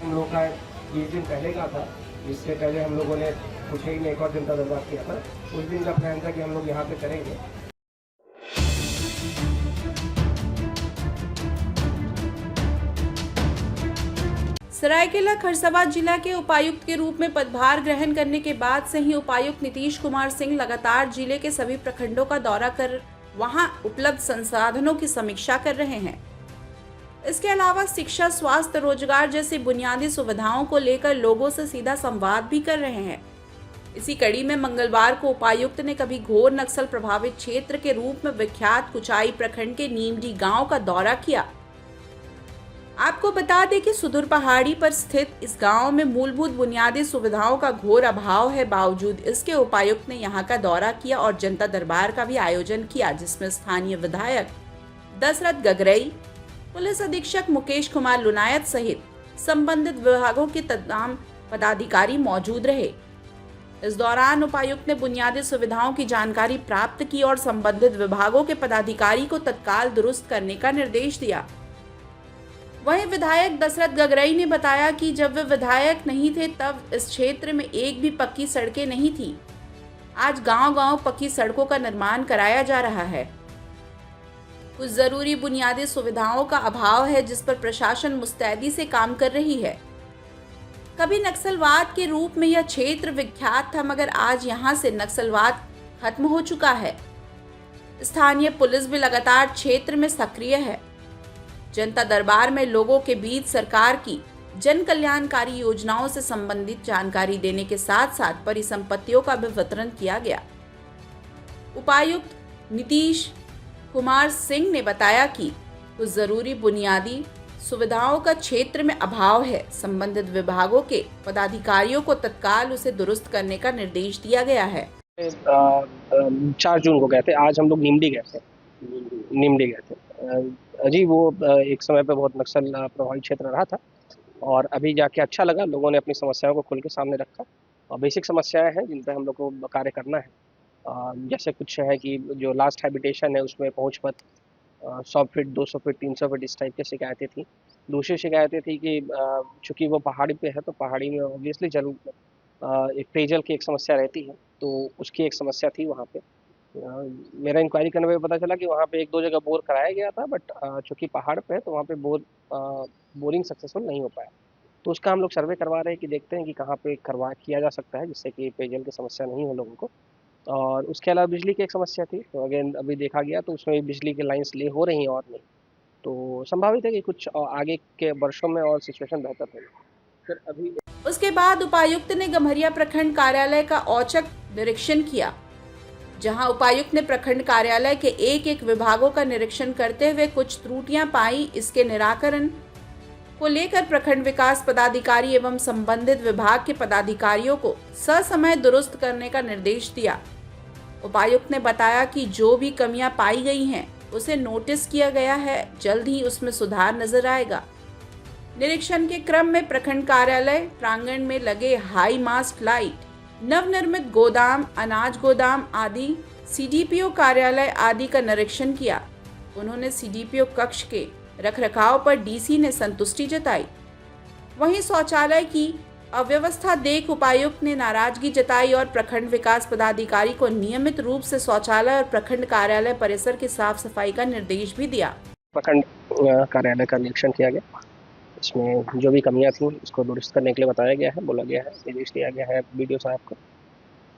हम लोग का 20 दिन पहले का था। इससे पहले हम लोगों ने कुछ में एक और जनता दरबार किया था। उस दिन का प्लान था कि हम लोग यहाँ पे करेंगे। सरायकेला खरसावां जिला के उपायुक्त के रूप में पदभार ग्रहण करने के बाद से ही उपायुक्त नीतीश कुमार सिंह लगातार जिले के सभी प्रखंडों का दौरा कर वहां उपलब्ध संसाधनों की समीक्षा कर रहे हैं। इसके अलावा शिक्षा, स्वास्थ्य, रोजगार जैसी बुनियादी सुविधाओं को लेकर लोगों से सीधा संवाद भी कर रहे हैं। इसी कड़ी में मंगलवार को उपायुक्त ने कभी घोर नक्सल प्रभावित क्षेत्र के रूप में विख्यात कुचाई प्रखंड के नीमडी गांव का दौरा किया। आपको बता दें कि सुदूर पहाड़ी पर स्थित इस गांव में मूलभूत बुनियादी सुविधाओं का घोर अभाव है। बावजूद इसके उपायुक्त ने यहां का दौरा किया और जनता दरबार का भी आयोजन किया, जिसमें स्थानीय विधायक दशरथ गगरई, पुलिस अधीक्षक मुकेश कुमार लुनायत सहित संबंधित विभागों के तमाम पदाधिकारी मौजूद रहे। इस दौरान उपायुक्त ने बुनियादी सुविधाओं की जानकारी प्राप्त की और संबंधित विभागों के पदाधिकारी को तत्काल दुरुस्त करने का निर्देश दिया। वहीं विधायक दशरथ गगरई ने बताया कि जब वे विधायक नहीं थे तब इस क्षेत्र में एक भी पक्की सड़कें नहीं थी। आज गांव-गांव पक्की सड़कों का निर्माण कराया जा रहा है। कुछ जरूरी बुनियादी सुविधाओं का अभाव है, जिस पर प्रशासन मुस्तैदी से काम कर रही है। कभी नक्सलवाद के रूप में यह क्षेत्र विख्यात था, मगर आज यहां से नक्सलवाद खत्म हो चुका है। स्थानीय पुलिस भी लगातार क्षेत्र में सक्रिय है। जनता दरबार में लोगों के बीच सरकार की जन कल्याणकारी योजनाओं से संबंधित जानकारी देने के साथ साथ परिसंपत्तियों का भी वितरण किया गया। उपायुक्त नीतीश कुमार सिंह ने बताया कि कुछ जरूरी बुनियादी सुविधाओं का क्षेत्र में अभाव है। संबंधित विभागों के पदाधिकारियों को तत्काल उसे दुरुस्त करने का निर्देश दिया गया है। 4 जून को गए थे। आज हम लोग नीमडी गए थे। जी, वो एक समय पे बहुत नक्सल प्रभावित क्षेत्र रहा था और अभी जाके अच्छा लगा। लोगों ने अपनी समस्याओं को खुल के सामने रखा और बेसिक समस्याएं हैं जिन पे हम लोग को कार्य करना है। जैसे कुछ है कि जो लास्ट हैबिटेशन है उसमें पहुंच पथ 100 फीट, 200 फीट, 300 फीट इस टाइप की शिकायतें थी। दूसरी शिकायतें थी कि चूँकि वो पहाड़ी पे है तो पहाड़ी में ऑब्वियसली एक पेयजल की एक समस्या रहती है, तो उसकी एक समस्या थी वहाँ पे। मेरा इंक्वायरी करने में पता चला कि वहाँ पे 1-2 जगह बोर कराया गया था, बट चूँकि पहाड़ पे है तो वहाँ पे बोरिंग सक्सेसफुल नहीं हो पाया। तो उसका हम लोग सर्वे करवा रहे हैं कि देखते हैं कि कहाँ पे किया जा सकता है जिससे कि पेयजल की समस्या नहीं हो लोगों को। और उसके अलावा बिजली की एक समस्या थी, तो अगेन अभी देखा गया तो उसमें बिजली की लाइन्स ले हो रही हैं और नहीं। तो संभावित है कि कुछ आगे के वर्षों में और सिचुएशन बेहतर होगी। फिर अभी उसके बाद उपायुक्त ने गम्हरिया प्रखंड कार्यालय का औचक निरीक्षण किया, जहां उपायुक्त ने प्रखंड कार्यालय के एक विभागों का निरीक्षण करते हुए कुछ त्रुटियां पाई। इसके निराकरण को लेकर प्रखंड विकास पदाधिकारी एवं संबंधित विभाग के पदाधिकारियों को ससमय दुरुस्त करने का निर्देश दिया। उपायुक्त ने बताया कि जो भी कमियां पाई गई हैं उसे नोटिस किया गया है, जल्द ही उसमें सुधार नजर आएगा। निरीक्षण के क्रम में प्रखंड कार्यालय प्रांगण में लगे हाई मास्ट लाइट, नवनिर्मित गोदाम, अनाज गोदाम आदि, सीडीपीओ कार्यालय आदि का निरीक्षण किया। उन्होंने सीडीपीओ कक्ष के रखरखाव पर डीसी ने संतुष्टि जताई। वहीं शौचालय की अव्यवस्था देख उपायुक्त ने नाराजगी जताई और प्रखंड विकास पदाधिकारी को नियमित रूप से शौचालय और प्रखंड कार्यालय परिसर की साफ सफाई का निर्देश भी दिया। प्रखंड कार्यालय का निरीक्षण किया गया, इसमें जो भी कमियां थी उसको दुरुस्त करने के लिए बताया गया है, बोला गया है, निर्देश दिया गया है बीडीओ साहब को।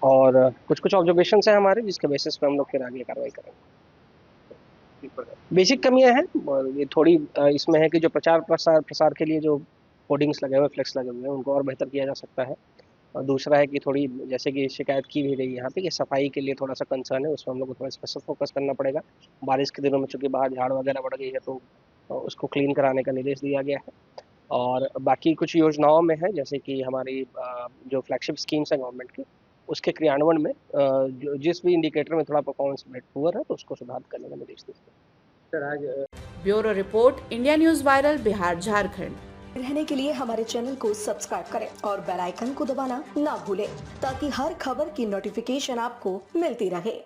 और कुछ ऑब्जर्वेशन है हमारे जिसके बेसिस पे हम लोग फिर आगे कार्रवाई करेंगे। बेसिक कमियां हैं और ये थोड़ी इसमें है कि जो प्रचार प्रसार के लिए जो होर्डिंग्स लगे हुए, फ्लेक्स लगे हुए हैं, उनको और बेहतर किया जा सकता है। और दूसरा है कि थोड़ी जैसे कि शिकायत की भी गई यहाँ पे कि सफाई के लिए थोड़ा सा कंसर्न है, उसमें हम लोग को थोड़ा स्पेशल फोकस करना पड़ेगा। बारिश के दिनों में चूँकि बाहर झाड़ वगैरह बढ़ गई है तो उसको क्लीन कराने का निर्देश दिया गया है। और बाकी कुछ योजनाओं में है जैसे कि हमारी जो फ्लैगशिप स्कीम्स है गवर्नमेंट की, उसके क्रियान्वयन में जिस भी इंडिकेटर में थोड़ा परफॉर्मेंस पुअर है तो उसको सुधार करने का निर्देश दिया है। Bureau report, India news viral, Bihar Jharkhand. रहने के लिए हमारे चैनल को सब्सक्राइब करें और बेल आइकन को दबाना ना भूलें ताकि हर खबर की नोटिफिकेशन आपको मिलती रहे।